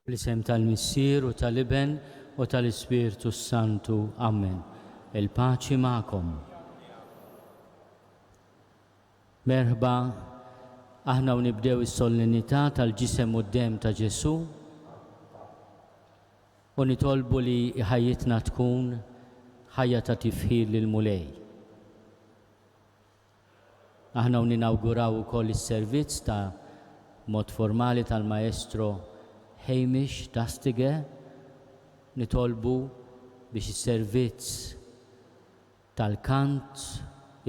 Bl-isem tal-Missier u tal-Iben u tal-Ispirtu Santu. Amen. Il-paċi ma'kom. Merħba, aħna nibdew is-solennità tal-ġisem u d-dem ta' Ġesu u nitolbu li ħajjitna tkun ħajja ta' tifħir lil mulej. Aħna ninawguraw ukoll is-servizz ta' mod formali tal-Maestro Hamish Dustagheer, nitolbu biex is-servizz tal-kant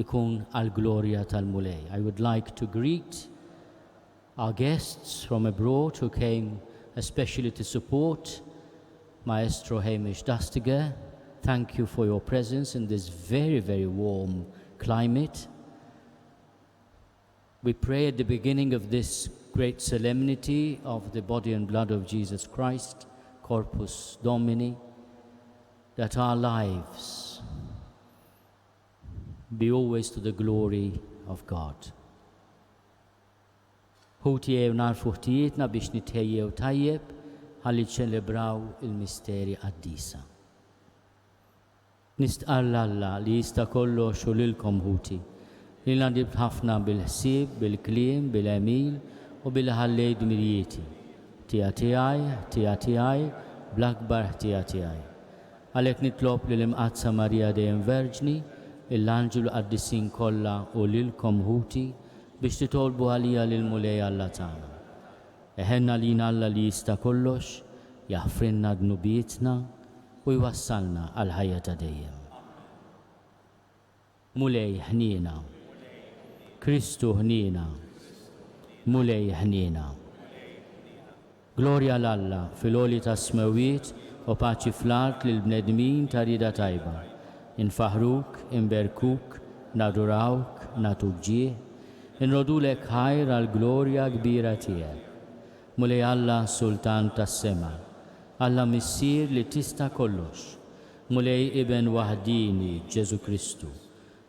ikun għall-glorja tal-mulej. I would like to greet our guests from abroad who came especially to support Maestro Hamish Dustagheer. Thank you for your presence in this very, very warm climate. We pray at the beginning of this great solemnity of the body and blood of Jesus Christ, Corpus Domini, that our lives be always to the glory of God. Ħutijiew narfu ħtijietna biex nitħejjew tajjeb ħalli ċelebraw il-misteri Quddiesa. Nistqalla Alla li jista' kollox u lilkom ħuti li nadibt ħafna bil-ħsieb, bil-kliem, bil-emil u bil-ħallej dmirijieti. Tiegħi, bl-akbar tiegħi. Għalhekk nitlob lil imqazza Marija dejjem Verġni, l-anġelu qaddisin kollha u lilkom ħuti biex titolbu għalija lil mulej Alla tagħna. Eħenna lina Alla li jista' kollox, jaħfrinna dnubietna u jwassalna għal ħajja ta' dejjem. Mulej ħniena, Kristu ħniena, mulej ħniena. Glorja l-Alla fil-għoli ta' smewiet u paċi fl-art lil-bnedmin ta' rida tajba. Infaħruk, inberkuk, nadurawk, natuk ġieħ, inrodulek ħajr għal-glorja kbira tiegħek. Mulej Alla Sultan tas-sema, Alla Missier li tista' kollox, mulej Iben waħdini Ġesu Kristu,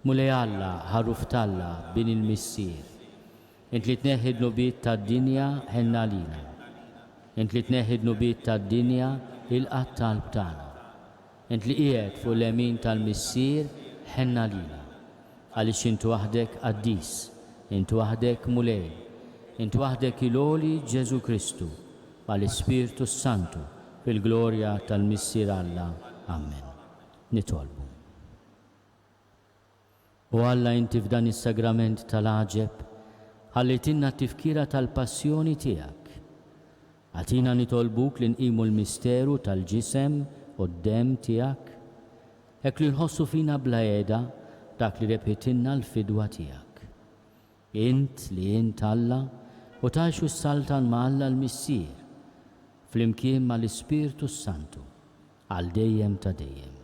mulej Alla ħaruf talla bin il-Missier. Int li tneħħid nubiet tad-dinja ħenna lina. Int li tneħħid nubiet tad-dinja il-qatt talb tagħna. Int li qiegħed fuq l-emin tal-Missier ħenna lina. Għaliex int waħdek Quddies, int waħdek mulej, int waħdek il-għoli Ġesu Kristu, mal-Ispirtu Santu, fil-glorja tal-Missier Alla. Amen. Nitolbu. U Alla inti f'dan is-sagrament tal-aġeb ħallitinna t-tifkira tal-passjoni tiegħek. Għatina nitolbuk li nqimu l-misteru tal-ġisem u d-dem tiegħek, hekk li nħossu fina bla qiegħda dak li rebħitilna l-fidwa tiegħek. Int li int Alla u tgħixu s-saltan ma' Alla l-Missier flimkien mal-Ispirtu Santu għal dejjem ta' dejjem.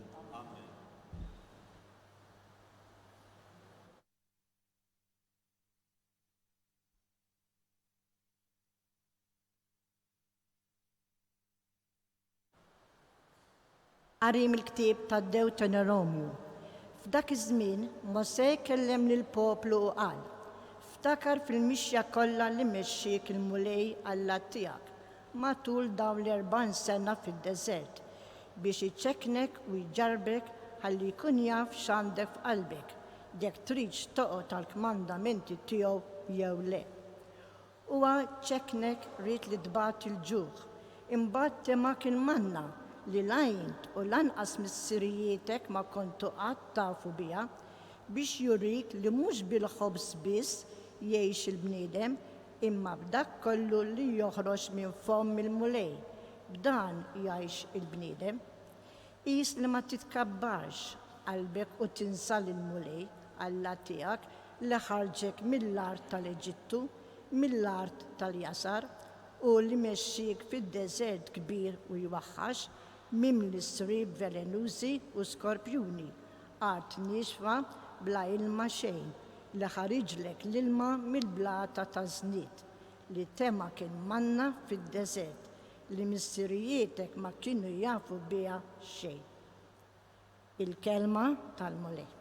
Qarim il-ktieb tad-Deuteronomju. F'dak iż-żmien Mosè kellem lill-poplu u qal: ftakar fil-mixja kollha li mexxiek il-mulej Alla tiegħek matul dawn l-40 sena fid-deżert biex iċekknek u jġarbek ħalli jkun jaf x'għandek f'qalbek jekk tridx toqgħod tal-kmandamenti tiegħu jew le. Huwa ċekknek rid li tbagħat il-ġuħ, imbagħad temak il-manna li lajnt u lanqas mis-sirrijietek ma kontu qatt tafu biha biex jurik li mhux bil-ħobż biss jgħix il-bniedem imma b'dak kollu li joħroġ minn fomm il-mulej, b'dan jgħix il-bniedem. Qis li ma titkabbarx qalbek u tinsal il-mulej Alla tiegħek li ħarġek mill-art tal-Eġittu, mill-art tal-Jasar u li mexxiek fid-deżert kbir u jwaħħax mimli srib velenużi u skorpjuni, art nixfa bla ilma xejn, li ħariġlek l-ilma mill-blata ta' żniet, li temak il-manna fid-deżert, li missirrijietek ma kienu jafu biha xejn. Il-kelma tal-mulej.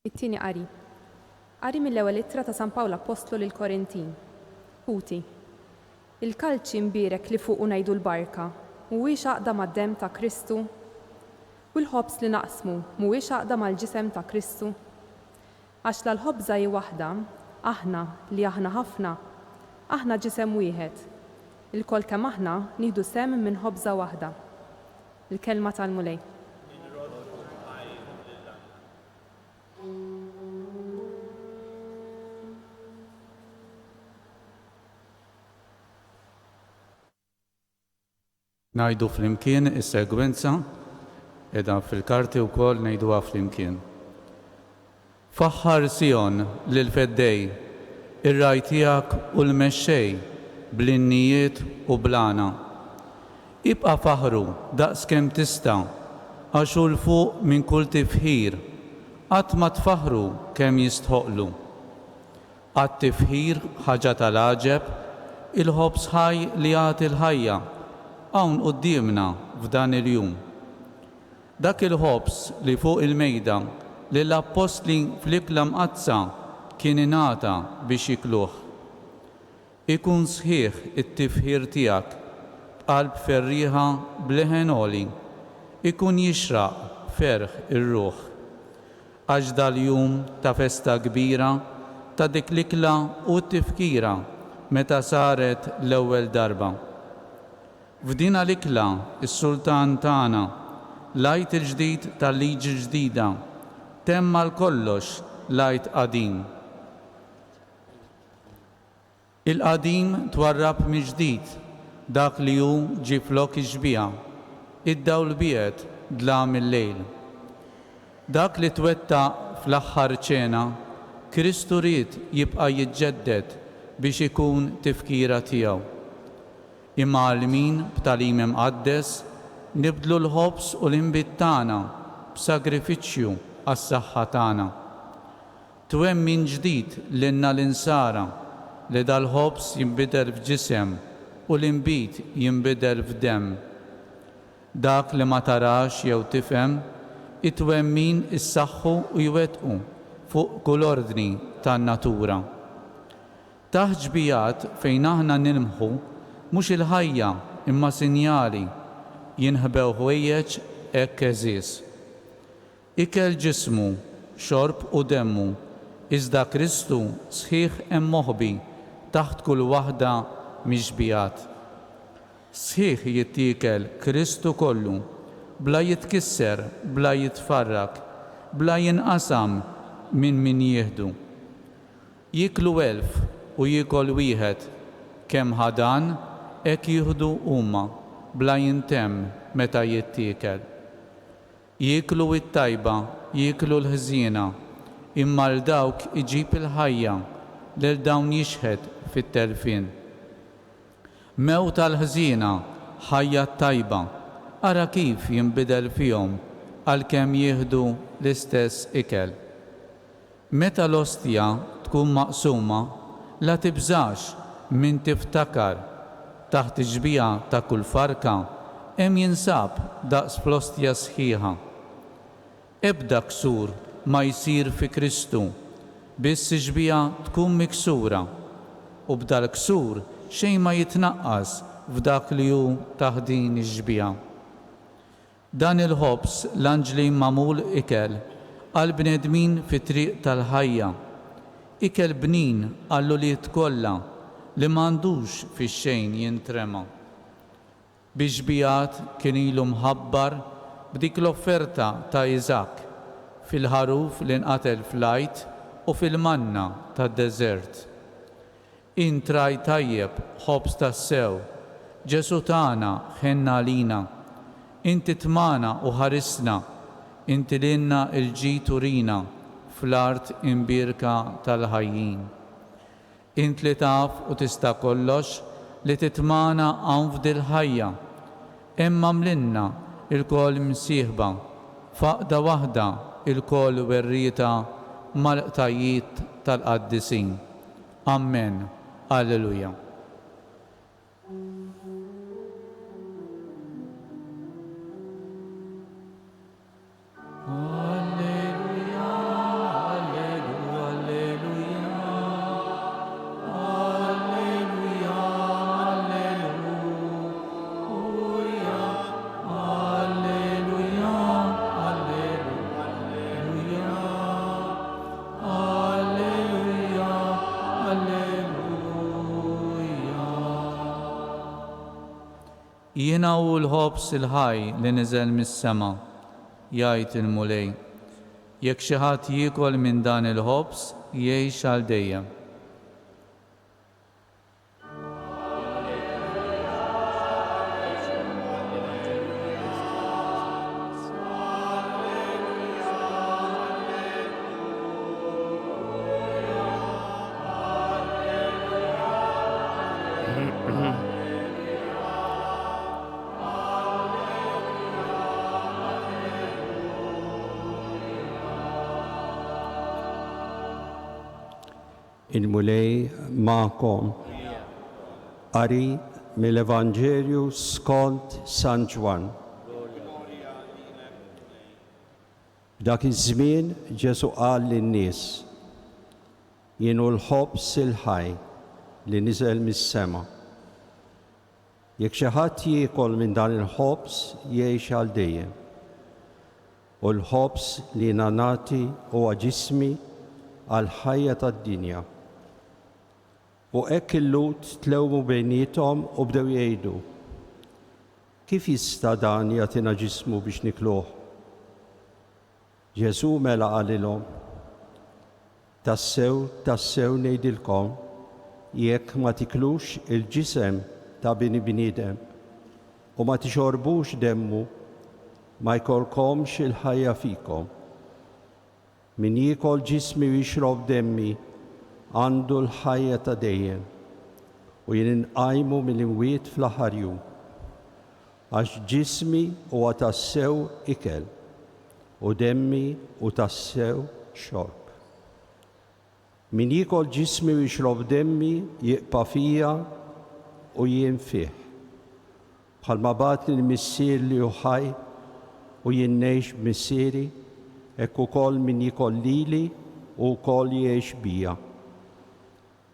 It-tieni qari. Qari mill-ewwel ittra ta' San Pawlu Apostlu lil Korintin. Puti. Il-kalċi mbierek li fuq ngħidu l-barka mhuwiex għaqda mad-demm ta' Kristu? U l-ħobż li naqsmu mhuwiex għaqda mal-ġisem ta' Kristu? Għax l-ħobża hi waħda, aħna li aħna ħafna, aħna ġisem wieħed. Il-kol kemm aħna nieħdu sem minn ħobża waħda. Il-kelma tal-mulej. Ngħidu flimkien is-segwenza edha fil-karti wkoll ngħiduha flimkien. Faħħar Sion lil feddej ir-raj tiegħek u l-mexxej bl-innijiet u blana. Ibqa' faħru daqskemm tista' għax hu l-fuq minn kull tifħir qatt ma tfaħru kemm jistħoqlu. Għat-tifħir ħaġa tal-għaġeb il-ħobż ħaj li jagħti l-ħajja hawn qudiemna f'dan il-jum. Dak il-ħobż li fuq il-mejda li l-apostli fl-ikla mqazza kien ingħata biex jikluh. Ikun sħiħ it-tifħir tiegħek b'qalb ferrieħa bleħen għoli, ikun jixraq ferħ ir-ruħ. Għax dal-jum ta' festa kbira ta' dik l-ikla u t-tifkira meta saret l-ewwel darba. F'din l-ikla is-Sultan tagħna lajt il-ġdid tal-liġi ġdida temma l-kollox lajt qadim. Il-qadim twarrab mill-ġdid dak li hu ġie flok iġbija, id-dawl biet dlam il-lejl. Dak li twettaq fl-aħħar ċena Kristu ried jibqa' jiġġedded biex ikun tifkira tiegħu. Imma għal-min b'talim imqaddes nibdlu l-ħobż u l-inbit tagħna b'sagrifiċċju għas-saħħa tagħna. Twemmin ġdid lilna l-insara li dal-ħobż jinbidel f'ġisem u l-inbit jinbidel f'demm. Dak li ma tarax jew tifhem it-twemmin issaħħu u jwettqu fuq kull ordni tan-natura. Taħt ġbijat fejn aħna nilmħu mhux il-ħajja imma sinjali jinħbew ħwejjeġ hekk eżiż. Ikel ġismu, xorb u demmu, iżda Kristu sħiħ hemm moħbi taħt kull waħda miġbijat. Sħiħ jittiekel Kristu kollu, bla jitkisser, bla jitfarrak, bla jinqasam minn min jieħdu. Jiklu 1000 u jikol wieħed kemm ħadan hekk jieħdu huma bla jintemm meta jittiekel. Jieklu it-tajba, jieklu l-ħżiena, imma l dawk iġib il-ħajja lil dawn jixħed fit-telfin. Mew tal-ħżiena ħajja tajba, ara kif jinbidel fihom għalkemm jieħdu l-istess ikel. Meta l-ostja tkun maqsuma, la tibżax min tiftakar taħt iġbija ta' kull farka hemm jinsab daqs fl-ostja sħiħa. Ebda ksur ma jsir fi Kristu, biss iġbija tkun miksura u b'dal ksur xejn ma jitnaqqas f'dak li hu taħt din iġbija. Dan il-ħobż l-anġli magħmul ikel għal bnedmin fit-triq tal-ħajja, ikel bnin għall-uliet kollha li m'għandux fix-xejn jintrema. Biġbijat kien ilu mħabbar b'dik l-offerta ta' Iżak fil-ħaruf li nqatel fl-ajt u fil-manna tad-deżert. Intraj tajjeb ħobż tas-sew, Ġesu tagħna ħenna lina, inti tmana u ħarisna, inti lilna il-ġid urina fl-art imbirka tal-ħajjin. Int li taf u tista' kollox li titmana hawn f'dil ħajja, imma mlinna il-kol msieħba, faqda waħda il-kol werrieta mal-qtajiet tal-qaddisin. Amen. Alleluja. Alleluja, Jiena hu l-ħobs il-ħaj li niżel mis-sema, jgħid il-mulej. Jekk xi ħadd jiekol minn dan il-ħobs, jgħix għal dejjem. Il-mulej ma'kom. Qari mill-Evanġelju skont San Ġwann. Dak iż-żmien Ġesu qal lin-nies: Jien hu l-ħobs il-ħaj li niżel mis-sema. Jekk xi ħadd jiekol minn dan il-ħobs jgħix għal dejjem. U l-ħobs li jiena nagħti huwa ġismi għal ħajja tad-dinja. U hekk il-lut tlewmu bejniethom u bdew jgħidu: Kif jista' dan jagħtina ġismu biex nikluh? Ġesu mela qalilhom: Tassew, tassew ngħidilkom, jekk ma tiklux il-ġisem ta' bniedem u ma tixorbux demmu, ma jkollkomx il-ħajja fikom. Min jiekol ġismi u jixrob demmi għandu l-ħajja ta' dejjem u jien inqajmu mill-imwiet fl-aħħar jum. Għax ġismi huwa tassew ikel u demmi u tassew xorb. Min jiekol ġismi u jixrob demmi jibqa' fija u jien fih. Bħalma batni l-missier li hu ħaj u jien ngħix b'missieri, hekk ukoll min jiekol lili u wkoll jgħix bija.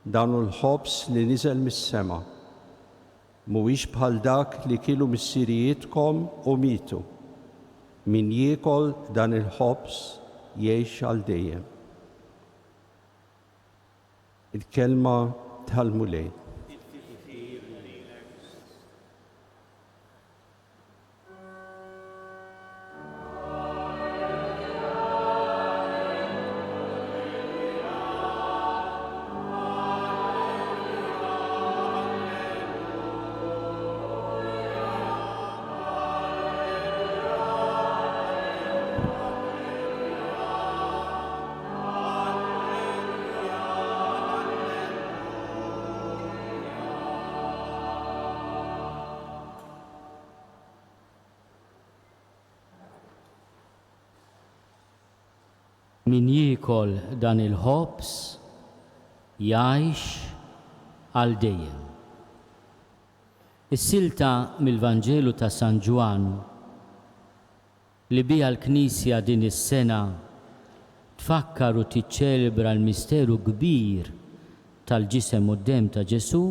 Dan l-ħobs li niżel mis-sema mhuwiex bħal dak li kielu missierijietkom u mietu. Min jiekol dan il-ħobs jgħix għal dejjem. Il-kelma tal-mulej. Min jiekol dan il-ħobs jgħix għal dejjem. Is-silta mill-Vanġelu ta' San Ġwann li biha l-Knisja din is-sena tfakkar u tiċċelebra l-misteru kbir tal-ġisem u d-dem ta' Ġesu,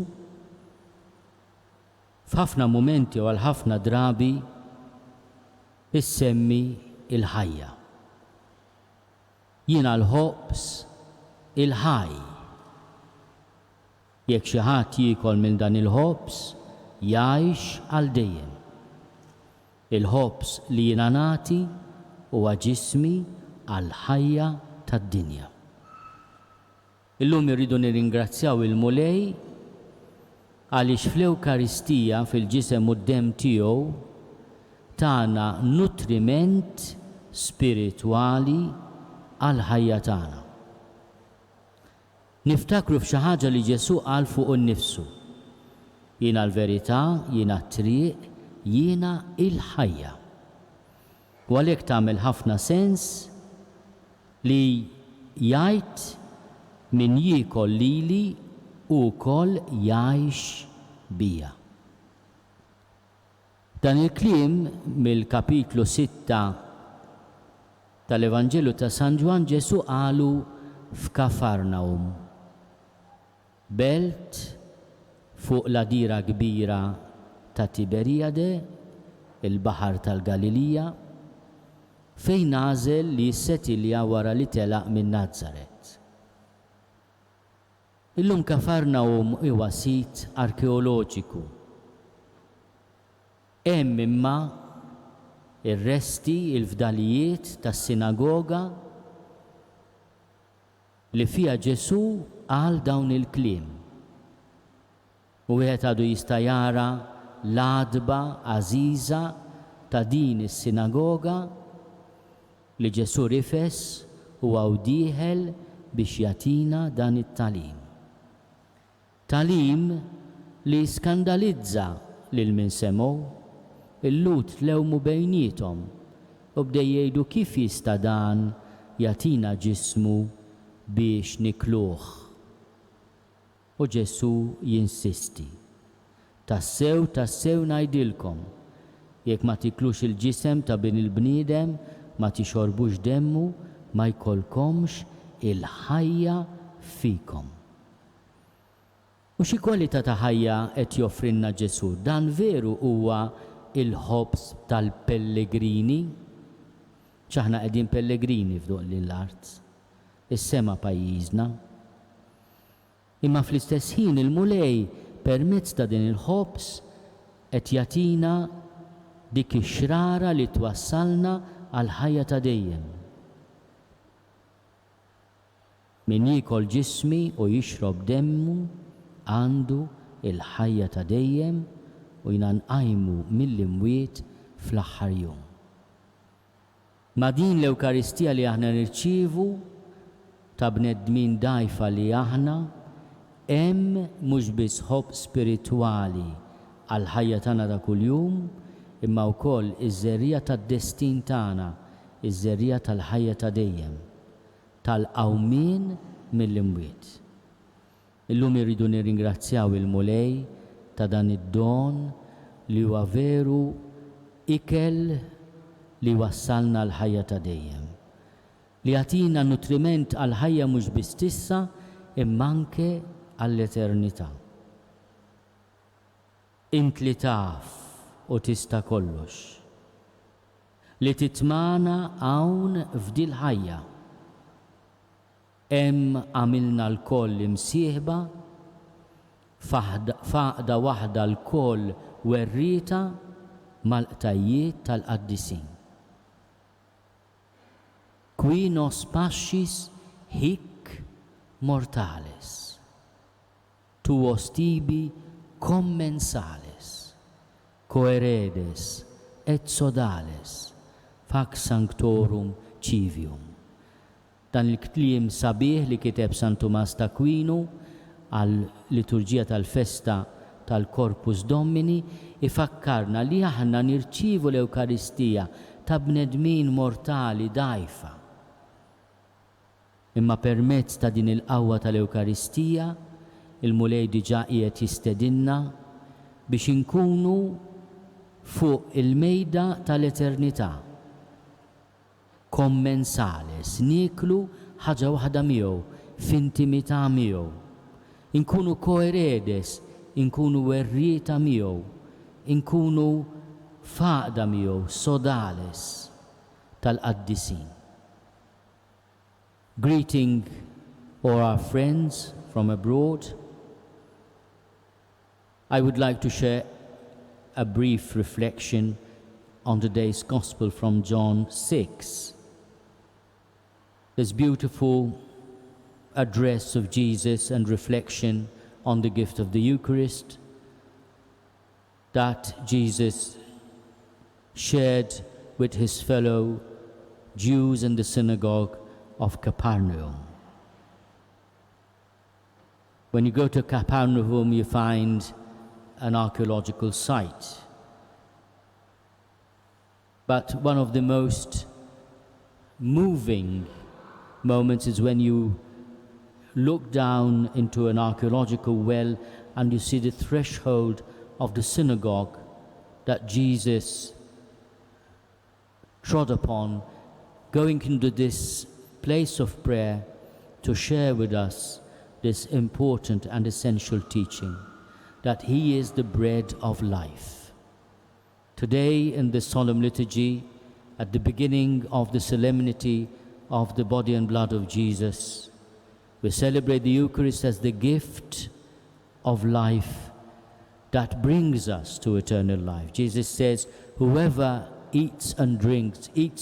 f'ħafna mumenti u għal ħafna drabi issemmi il-ħajja. Jiena l-ħobs il-ħaj. Jekk xi ħadd jiekol minn dan il-ħobs jgħix għal dejjem. Il-ħobs li jiena nagħti huwa ġismi għal ħajja tad-dinja. Illum irridu nirringrazzjaw il-mulej għaliex fl-Ewkaristija fil-ġisem u d-dem tiegħu tagħna nutriment spiritwali għal ħajja tagħna. Niftakru f'xi ħaġa li Ġesu qal fuq innifsu: Jiena l-verità, jiena t-triq, jiena il-ħajja. U għalhekk tagħmel ħafna sens li jgħid min jiekol lili u wkoll jgħix bija. Dan il-kliem mill-kapitlu 6 tal-Evanġelu ta' San Ġwann Ġesu qalu f'Kafarnaum, belt fuq l-għadira kbira ta' Tiberijade, il-Baħar tal-Galilija, fejn nażel li jissetilja wara li telaq minn Nazaret. Illum Kafarnaum huwa sit arkeoloġiku. Hemm imma ir-resti, il-fdalijiet tas-sinagoga li fiha Ġesu qal dawn il-kliem. U wieħed għadu jista' jara l-għadba għażiża ta' din is-sinagoga li Ġesu rifes u għawdieħel biex jagħtina dan it-talim. Talim li skandalizza lil min semgħu, il-lut tlewmu bejniethom u bdej jgħidu kif jista' dan jagħtina ġismu biex nikluh. U Ġesu jinsisti. Tassew ngħidilkom, jekk ma tiklux il-ġisem ta' bin il-bniedem, ma tixorbux demmu, ma jkollkomx il-ħajja fikom. U xi kwalità ta' ħajja qed joffrilna Ġesu? Dan veru huwa il-ħobs tal-pellegrini? ċaħna qegħdin pellegrini f'duq l-art. Is-sema pajjiżna. Imma fl-istess ħin il-mulej permezz ta' din il-ħobs qed jagħtina dik ix-xrara li twassalna għal ħajja ta' dejjem. Min jikol ġismi u jixrob demmu għandu il-ħajja ta' dejjem u jina nqajmu mill-imwiet fl-aħħar jum. Ma din l-Ewkaristija li aħna nirċievu ta' bnedmin dajfa li aħna hemm mhux biss ħobb spiritwali għal ħajja tagħna ta' kuljum, imma wkoll iż-żerrija tad-destin tagħna, iż-żerrija tal-ħajja ta' dejjem, tal-qawmien mill-imwiet. Illum irridu nirringrazzjaw il-mulej ta' dan id-don li huwa veru ikel li wassalna l-ħajja ta' dejjem, li jagħtina nutriment għal ħajja mhux biss tissa imma anke għall-eternità. Int li taf u tista' kollox, li titmana hawn f'dil ħajja. Hemm għamilna l-koll imsieħba, faqda waħda l-koll werrita mal-qtajiet tal-qaddisin. Qui nos pascis hic mortales, tuos tibi commensales, coeredes et sodales, fac sanctorum civium. Dan il-kliem sabiħ li kiteb San Tomas d'Aquino għal liturġija tal-festa tal-Corpus Domini ifakkarna li aħna nirċievu l-Ewkaristija ta' bnedmin mortali dajfa. Imma permezz ta' din il-qawwa tal-Ewkaristija, il-mulej diġà qiegħed jistedinna biex inkunu fuq il-mejda tal-eternità. Commensales, niklu ħaġa waħda miegħu, f'intimità miegħu. Inkunu coeredes, inkunu werrieta miegħu, inkunu faqda miegħu, sodales tal-qaddisin. Greeting all our friends from abroad. I would like to share a brief reflection on today's Gospel from John 6. This beautiful address of Jesus and reflection on the gift of the Eucharist that Jesus shared with his fellow Jews in the synagogue of Capernaum. When you go to Capernaum, you find an archaeological site. But one of the most moving moments is when you look down into an archaeological well and you see the threshold of the synagogue that Jesus trod upon, going into this place of prayer to share with us this important and essential teaching, that he is the bread of life. Today in the solemn liturgy, at the beginning of the solemnity of the body and blood of Jesus, we celebrate the Eucharist as the gift of life that brings us to eternal life. Jesus says, whoever eats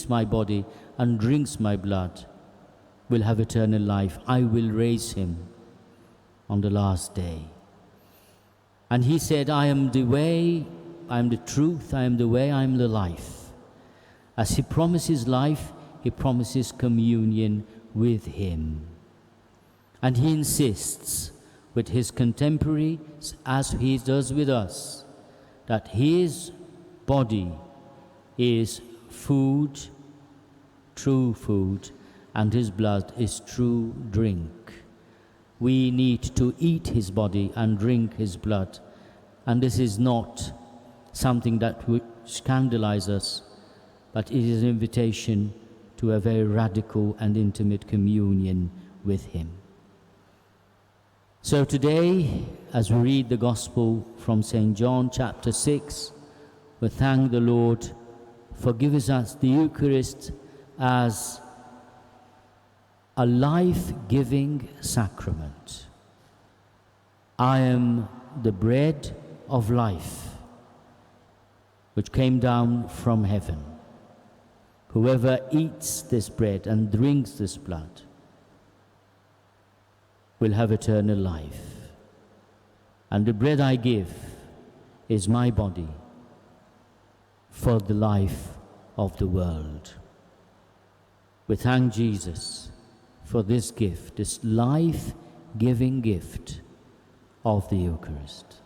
my body and drinks my blood will have eternal life. I will raise him on the last day. And he said, I am the way, I am the truth, I am the way, I am the life. As he promises life, he promises communion with him. And he insists with his contemporaries, as he does with us, that his body is food, true food, and his blood is true drink. We need to eat his body and drink his blood. And this is not something that would scandalize us, but it is an invitation to a very radical and intimate communion with him. So today, as we read the Gospel from St. John chapter 6, we thank the Lord for giving us the Eucharist as a life-giving sacrament. I am the bread of life, which came down from heaven. Whoever eats this bread and drinks this blood will have eternal life. And the bread I give is my body for the life of the world. We thank Jesus for this gift, this life-giving gift of the Eucharist.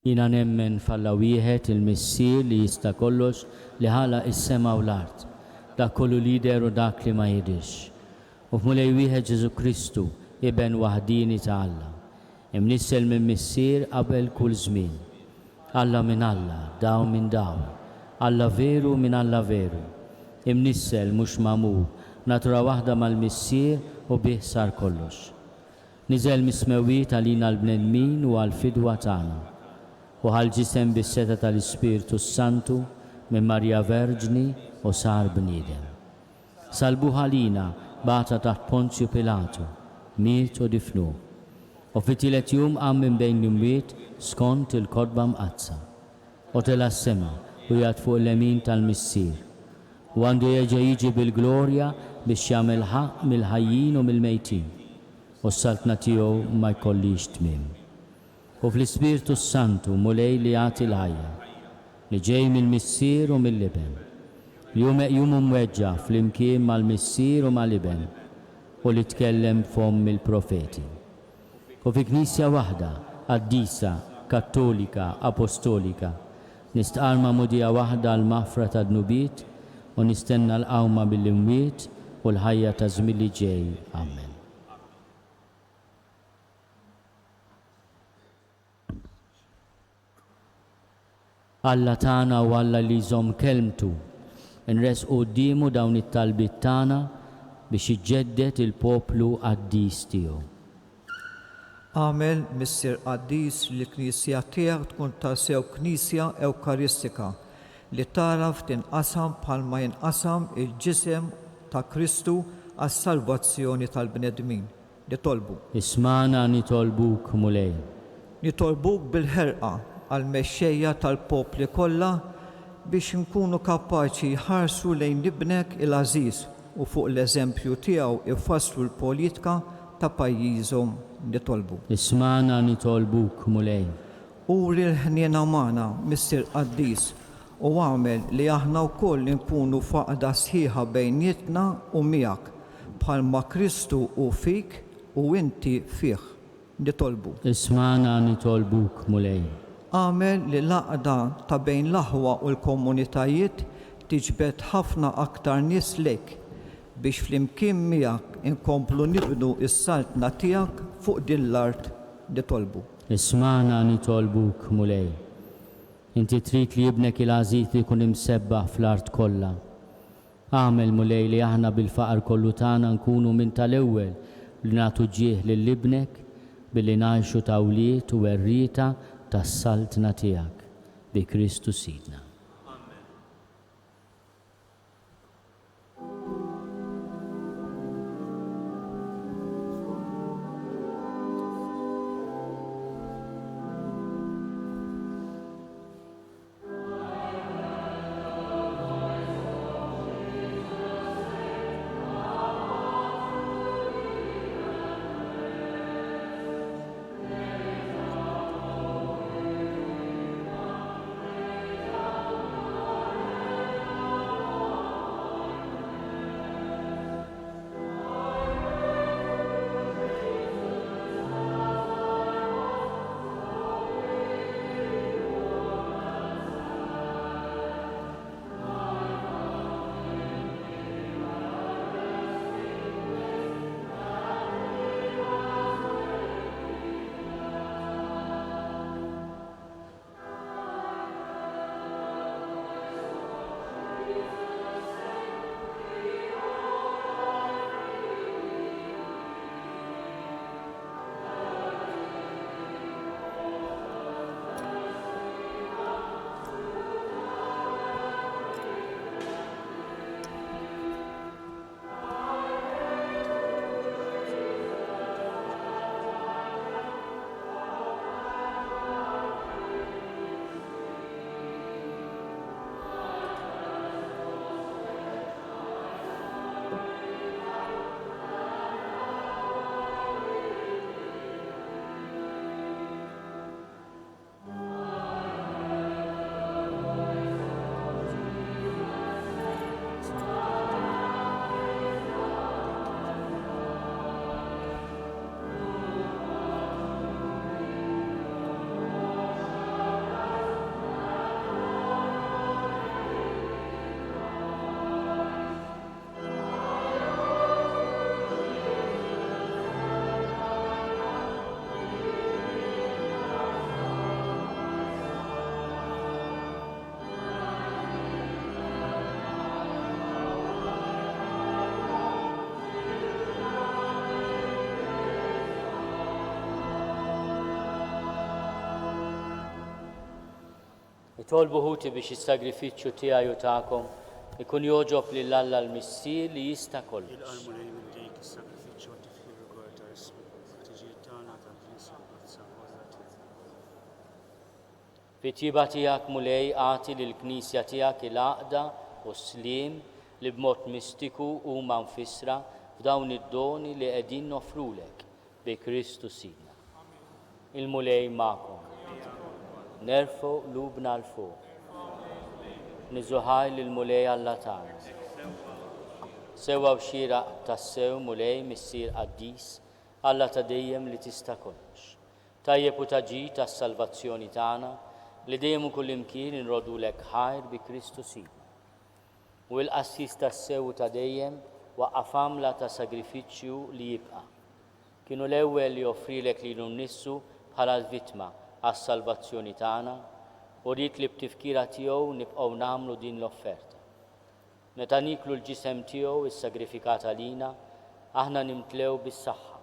Jina nemmen falla wieħed il-missier li jista' kollox li ħalaq is-sema u l-art, dak kollu lider u dak li ma jidhirx. U f'mulej wieħed Ġesu Kristu, iben waħdini ta' Alla, imnissel minn missier qabel kull żmien. Alla minn Alla, daw minn daw, Alla veru minn Alla veru, imnissel mhux magħmul, natura waħda mal-missier u bih sar kollox. Niżel mismewwiet għalina l-bnedmin u għall-fidwa tagħna. U ħal-ġisem bis-seta tal-Ispiritu Santu minn Marja Verġni u sar bniedem. Salbu ħalina bata taħt Ponzju Pilatu, miet u difnuh. U fit-tielet jum qam minn bejn l-imwiet skont il-kodba mqazza. U tela s-sema u jgħid fuq l-lemin tal-missier. U għandu jerġa' jiġi bil-glorja biex jagħmel ħaq mill-ħajjin u mill-mejtin. U s-saltna tiegħu ma jkollix tmiem. U fl-Ispiritu Santu mulej li jagħti l-ħajja, li ġej mill-missier u mill-liben, li jum mweġġa fl-imkien mal-missier u mal-liben, u li tkellem fom mill-profeti. U fi Knisja waħda, Quddiesa, Kattolika, Apostolika, nistqarma mudija waħda l-maħfra ta' dnubiet u nistenna l-qawma bil-imwiet u l-ħajja ta' żmien li ġej. Amen. Alla tagħna u Alla li jżomm kelmtu, nresqu qudiemu dawn it-talbiet tagħna biex iġġedded il-poplu Quddies tiegħu. Għamel Missier Quddies li l-Knisja tiegħek tkun tassew Knisja Ewkaristika li taraf tinqasam bħalma jinqasam il-ġisem ta' Kristu għas-salvazzjoni tal-bnedmin. Nitolbu. Ismana nitolbuk mulej. Nitolbuk bil-ħerqa għal-mexxejja tal-popli kollha biex nkunu kapaċi ħarsu lejn ibnek il-Aziz u fuq l-eżempju tiegħu ifasslu l-politika ta' pajjiżhom. Nitolbu. Ismana nitolbuk mulej. Uri l-ħniena magħna, Missier Quddies, u għamel li aħna wkoll nkunu faqda sħiħa bejnietna u miegħek bħalma Kristu u fik u inti fih. nitolbu. Ismana nitolbuk mulej. Għamel li l-għaqda ta' bejn l-aħwa u l-komunitajiet tiġbed ħafna aktar nies lek biex flimkien miegħek inkomplu nibnu is-saltna tiegħek fuq din l-art nitolbu. Ismana nitolbuk mulej. Inti trid li jibnek il-għażit li jkun imsebbaħ fl-art kollha. Għamel mulej li aħna bil-faqar kollu tagħna nkunu minn tal-ewwel li nagħtu ġieħ lil-ibnek billi ngħixu tawliet u werrieta tas-saltna tiegħek bi Kristu Sidna. Tolbu ħuti biex is-sagrifiċċju tiegħi u tagħkom ikun joġob lil Alla l-Missier li jista' kollox. Fit-tjiba tiegħek mulej għati lill-Knisja tiegħek il-għaqda u s-sliem li b'mod mistiku huma nfissra f'dawn id-doni li qegħdin nofrulek bi Kristu Sidna. Il-mulej magħkom. Nerfu lubna l-fuq. Niżuħaj lill-mulej Alla tagħna. Sewwa xieraq tas-sew mulej missier Quddies Alla ta' dejjem li tista' kollox. Tajjeb u taġid tas-salvazzjoni tagħna li dejjem u kullimkien inrodulek ħajr bi Kristu Sidna. U l-qassis tas-sew ta' dejjem waqqaf għamla ta' sagrifiċċju li jibqa'. Kienu l-ewwel li joffrilek lilu nnissu bħala l-vittma għas-salvazzjoni tagħna u rrid li b'tifkira tiegħu nibqgħu nagħmlu din l-offerta. Meta niklu l-ġisem tiegħu is-sagrifikat għalina, aħna nimtlew bis-saħħa.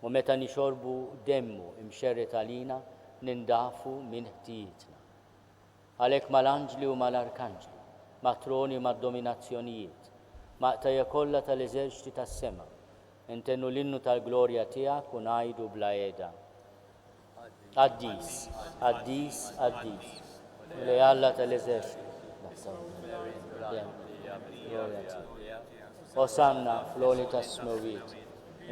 U meta nixorbu demmu imxerret għalina, nindafu minn ħtijietna. Għalhekk mal-anġli u mal-arkanġli, matroni mad-dominazzjonijiet, maqtajja kollha tal-eżerċiti tas-sema, intennu l-innu tal-glorja tiegħek u ngħidu bla qiegħda. Quddies, Quddies, Quddies, li Alla tal-eżerċiti. Osanna fl-oli tas-smewiet,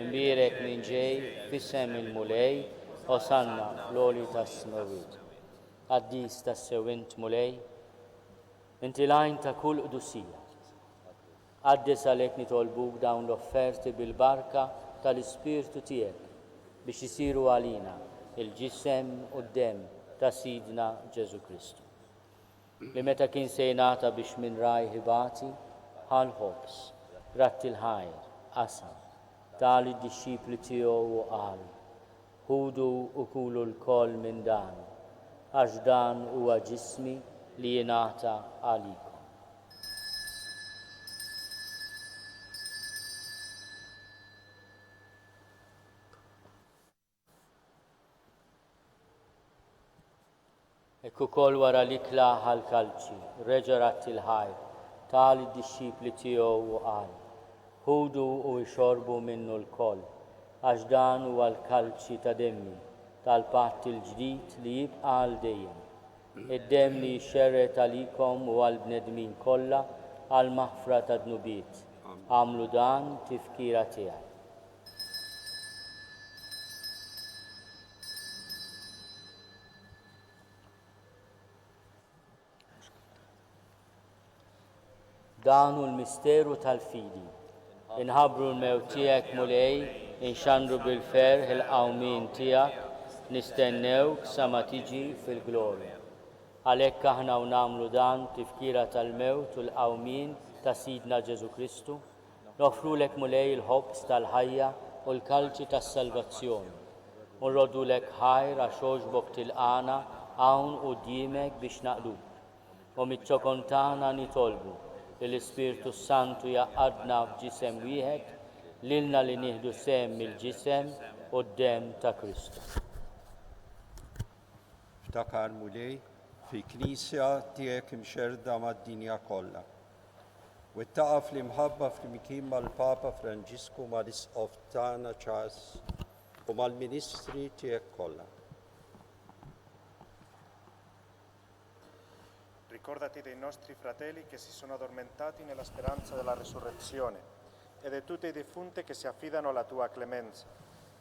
imbierek minn ġej fis-sem il-mulej, osanna fl-oli tas-smewiet. Quddies tas-sewint mulej, inti lajn ta' kull qdusija. Quddies għalhekk nitolbuk dawn l-offerti bil-barka tal-Ispirtu tiegħek biex isiru għalina il-ġisem u d-dem ta' Sidna Ġesu Kristu. Li meta kien sejnata biex minn raj ħibati, ħal ħobs, ratti l-ħajr, qasam, tal id-disċipli tiegħu u qal, ħudu u kulu l-koll minn dan, għax dan huwa ġismi li jingħata għalikom. Ekku kol wara l-ikla ħal-kalċi, reġa' ratti l-ħajr, tal id-disċipli tiegħu u qal, ħudu u jxorbu minnu l-koll, għax dan huwa l-kalċi ta' demmi tal-patt il-ġdid li jibqa' għal dejjem. Id-demm li jxerret għalikom u għall-bnedmin kollha għal maħfra ta' dnubiet. Għamlu dan tifkira tiegħi. Dan hu l-misteru tal-fidi. Inħabbru l-mewt tiegħek mulej, inxandru bil-ferħ il-qawmin tiegħek, nistennewk sa ma tiġi fil-glorja. Għalhekk aħna nagħmlu dan tifkira tal-mewt u l-qawmin ta' Sidna Ġesu Kristu, nofrulek mulej il-ħobs tal-ħajja u l-kalċi tas-salvazzjoni. U nroddulek ħajr għax għoġbok tilqana hawn quddiemek biex naqduk. U miċ-ċokon tagħna nitolbu li l-Ispirtu Santu jaqadna f'ġisem wieħed, lilna li nieħdu sehem mill-ġisem u d-dem ta' Kristu. Ftakar mulej fi knisja tiegħek imxerda mad-dinja kollha. U ittaqa' fl-imħabba flimkien mal-Papa Franġisku mal-Isqof tagħna Charles u mal-Ministri tiegħek kollha. Ricordati dei nostri fratelli che si sono addormentati nella speranza della resurrezione e di tutte i defunti che si affidano alla tua clemenza.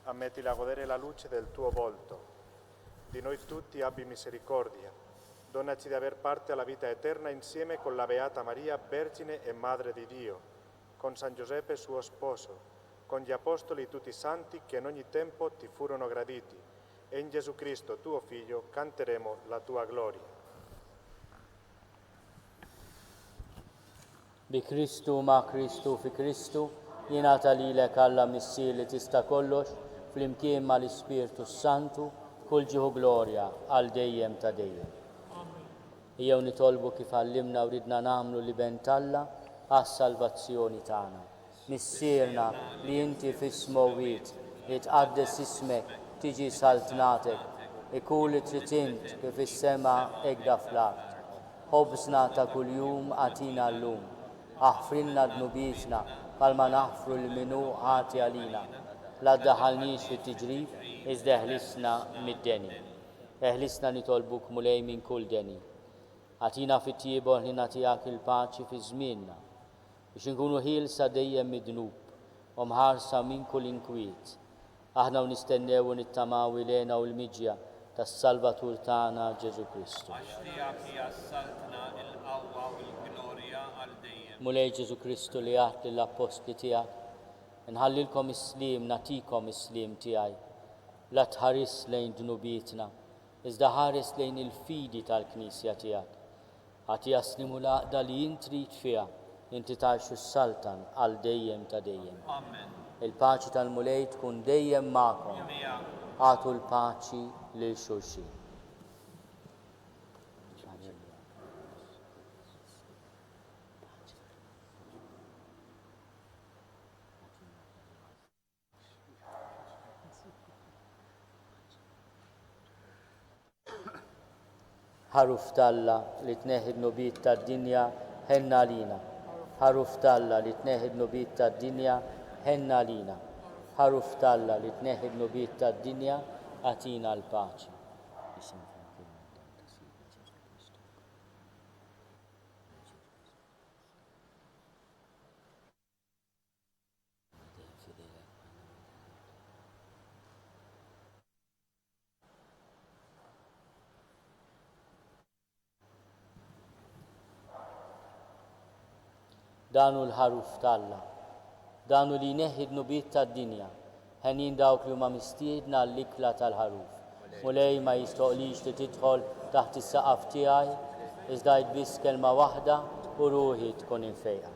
Ammettili a godere la luce del tuo volto. Di noi tutti abbi misericordia. Donaci di aver parte alla vita eterna insieme con la Beata Maria, Vergine e Madre di Dio, con San Giuseppe suo sposo, con gli Apostoli e tutti i santi che in ogni tempo ti furono graditi, e in Gesù Cristo, tuo Figlio, canteremo la tua gloria. Bi Kristu ma' Kristu fi Kristu, jingħata lilek Alla missier li tista' kollox, flimkien mal-Ispirtu Santu, kull ġieħu glorja għal dejjem ta' dejjem. Ejjew nitolbu kif għallimna u ridna nagħmlu li bentalla għas-salvazzjoni tagħna. Missierna li inti fis-smowwiet, jitqaddes ismek, tiġi saltnatek, ikun li trid int kif is-sema hekk fl-art. Ħobżna ta' kuljum għatina llum. Aħfrinna dnubietna bħalma naħfru l-minu ħati għalina. La ddaħħalniex fit-tiġrif, iżda eħlisna mid-deni. Eħlisna nitolbuk mulej minn kull deni. Għatina fit-tiebor li nagħtihak il-paċi fi żmienna, biex inkunu ħielsa dejjem mid-dnub u mħarsa minn kull inkwiet. Aħna nistennew u nittamaw ilena u l-miġja tas-Salvatur tagħna Ġesu Kristu. Mulej Ġesu Kristu li għat lill-apostli tiegħek, nħallilkom is-slim, natikom is-slim tiegħi. La tħares lejn dnubietna, iżda ħares lejn il-fidi tal-Knisja tiegħek. Ħati jaslimu l-għaqda li jintrid fiha, inti tgħixu s-saltan għal dejjem ta' dejjem. Il-paċi tal-mulej tkun dejjem magħkom. Għatu l-paċi lil xulxin. Ħaruf talla li tneħħi d-nubiet tad-dinja ħenna lina. Ħaruf talla li tneħħi d-nubiet tad-dinja ħenna lina. Ħaruf talla li tneħħi d-nubiet tad-dinja għatina l-paċi. Danu l-ħaruf talla, danu li neħid nubiet tad-dinja, ħenin dawk li huma mistiedna l-ikla tal-ħaruf. Mulej ma jistoqlix li tidħol taħt is-saqaf tiegħi, iżda biss kelma waħda u ruħi tkun infejqa.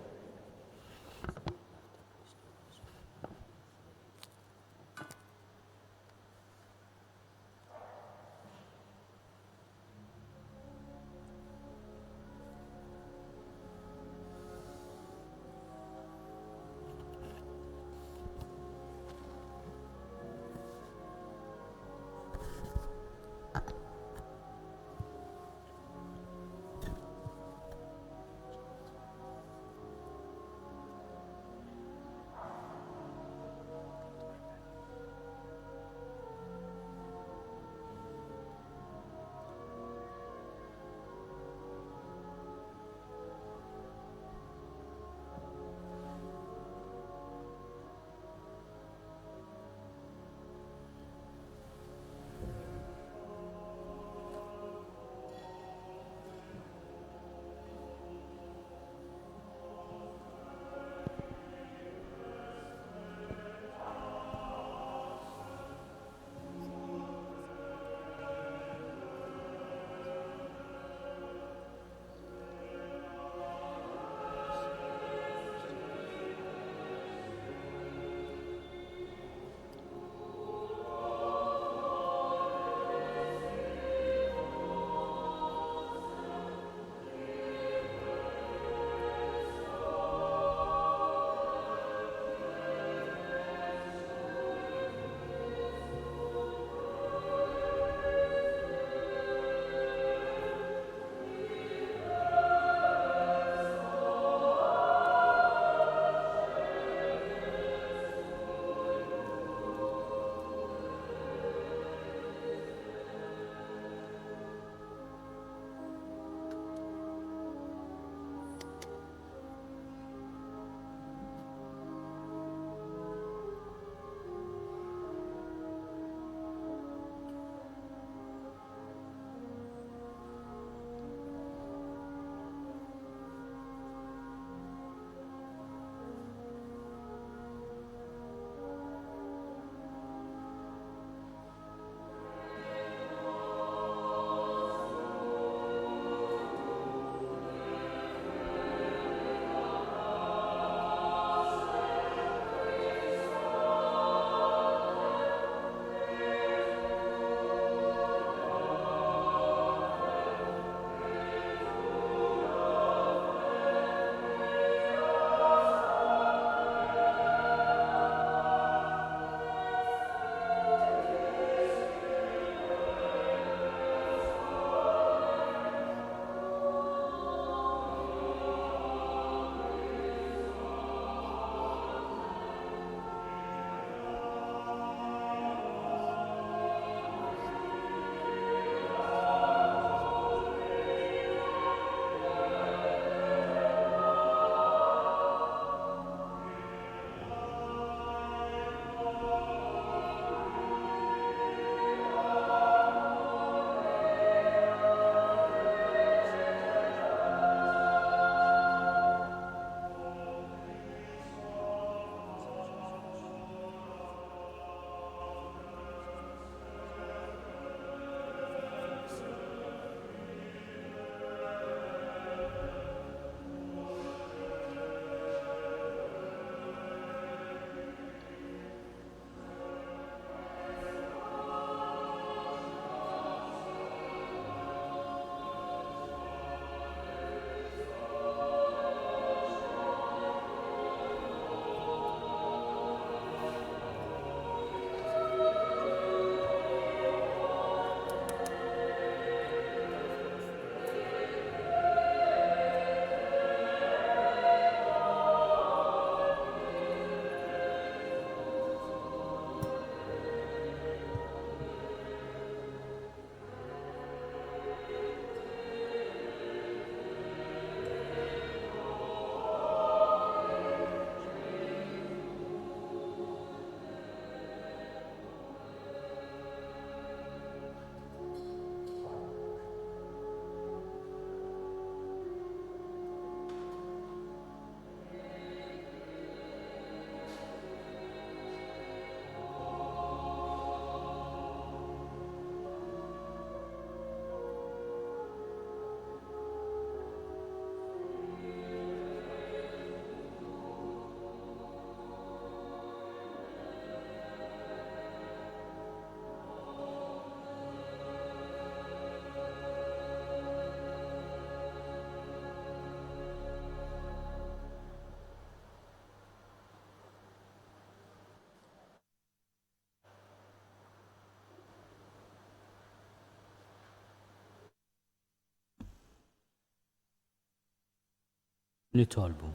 Nitolbu.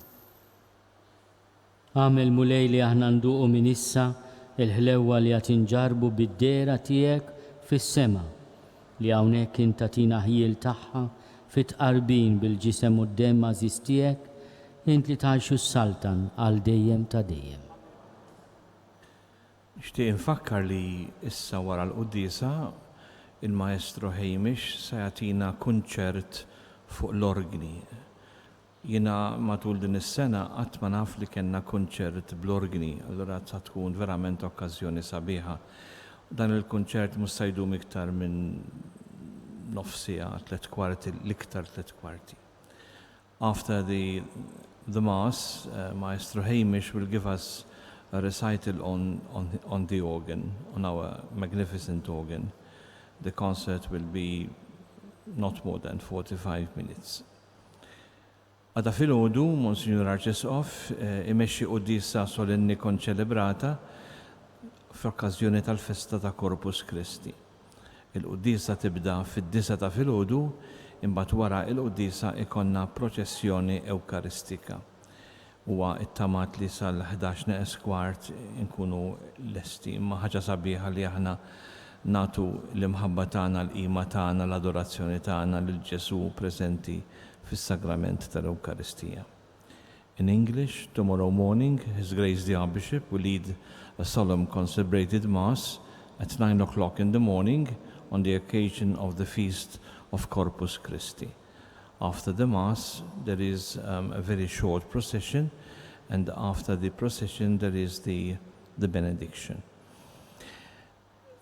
Għamel mulej li aħna nduqu minn issa il-ħlewwa li qed inġarbu bid-dera tiegħek fis-sema li hawnhekk inta tina ħiel tagħha fit-tqarbin bil-ġisem u d-demm għażiż tiegħek int li tgħixu s-saltan għal dejjem ta' dejjem. Nixtieq infakkar li issa wara l-Quddiesa il-Maestro Hamish se jagħtina kunċert fuq l-orgni. Jiena matul din is-sena qatt ma naf li kellna kunċert bl-orgni, allura sa tkun verament okkażjoni sabiħa. Dan il-kunċert mhux se jdum iktar minn nofsija, 3 kwarti, l-iktar 3 kwarti. After the Mass, Maestro Hamish will give us a recital on the organ, on our magnificent organ. The concert will be not more than 45 minutes. Għada fil-ħodu, Monsignor Arċisqof imexxi Quddiesa solenni konċelebrata f'okkażjoni tal-festa ta' Corpus Christi. Il-Quddiesa tibda fid-9 ta' filgħodu, imbagħad wara il-Quddiesa ikonna proċessjoni Ewkaristika. Huwa ittamat li sal-11 neqes kwart inkunu lesti, imma ħaġa sabiħa li aħna natu l-imħabba tagħna, l-qima tagħna, l-adorazzjoni tagħna lil Ġesu preżenti fis-sagrament tal-Ewkaristija. In English, tomorrow morning, His Grace the Archbishop will lead a solemn consecrated Mass at 9 o'clock in the morning on the occasion of the feast of Corpus Christi. After the Mass, there is a very short procession, and after the procession, there is the benediction.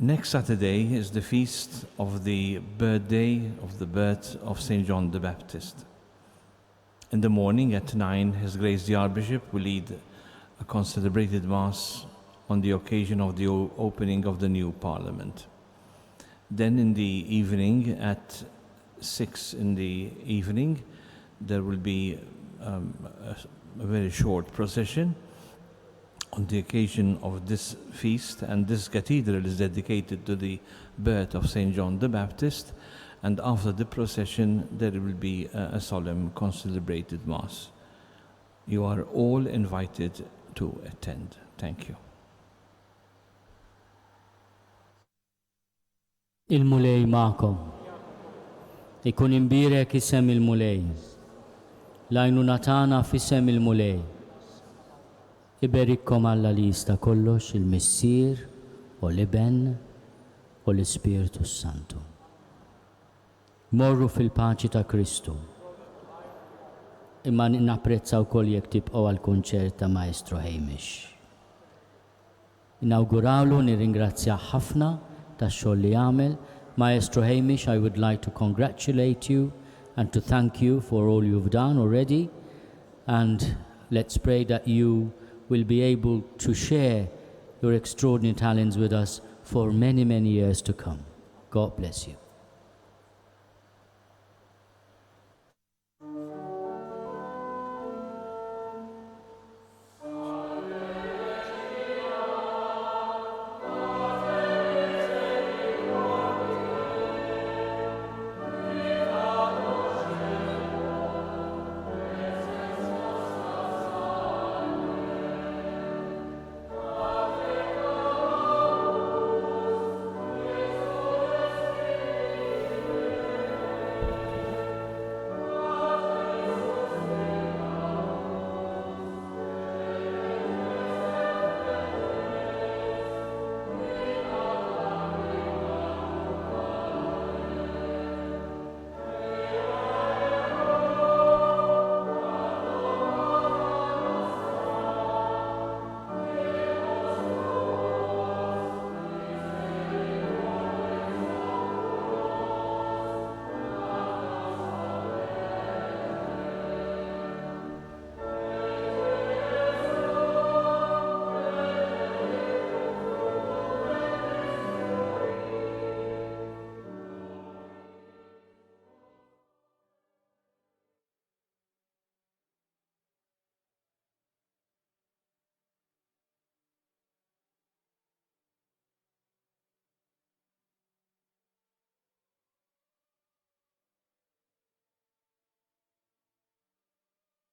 Next Saturday is the feast of the birth of St. John the Baptist. In the morning at 9, His Grace the Archbishop will lead a concelebrated Mass on the occasion of the opening of the new Parliament. Then in the evening at 6 in the evening, there will be a very short procession on the occasion of this feast, and this cathedral is dedicated to the birth of St. John the Baptist, and after the procession there will be a solemn concelebrated Mass. You are all invited to attend. Thank you. Il-mulej ma'kom. Ikun imbirek isem il-mulej. Lajnuna tagħna f'isem il-mulej. Iberikkom Alla li jista' kollox il-Missier u l-Iben u l-Ispiritu Santu. Morru fil-paċi ta' Kristu. Imma napprezza wkoll jekk tibqgħu għall-kunċert ta' Maestro Hamish. Inawgurawlu nirringrazzjah ħafna tax-xogħol li għamel. Maestro Hamish, I would like to congratulate you and to thank you for all you've done already, and let's pray that you will be able to share your extraordinary talents with us for many, many years to come. God bless you.